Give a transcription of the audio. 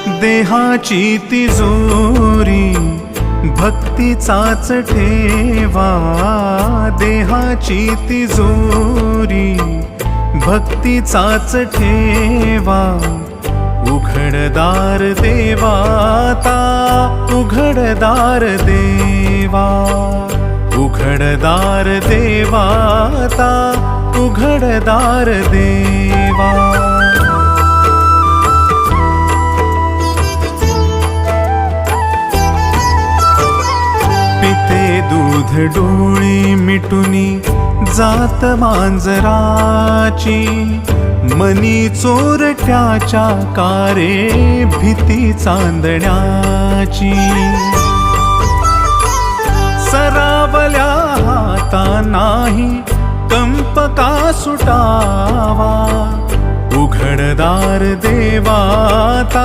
देहाची तिजोरी भक्तीचाच ठेवा, देहाची तिजोरी भक्तीचाच ठेवा. उघडदार देवाता, उघडदार देवा, उघडदार देवाता, उघडदार देवा. पिते दूध डोळी मिटुनी जात मांजराची, मनी चोरट्याच्या कारे भीती चांदण्याची. सरावल्या हाता नाही कंप का सुटावा, उघडदार देवाता.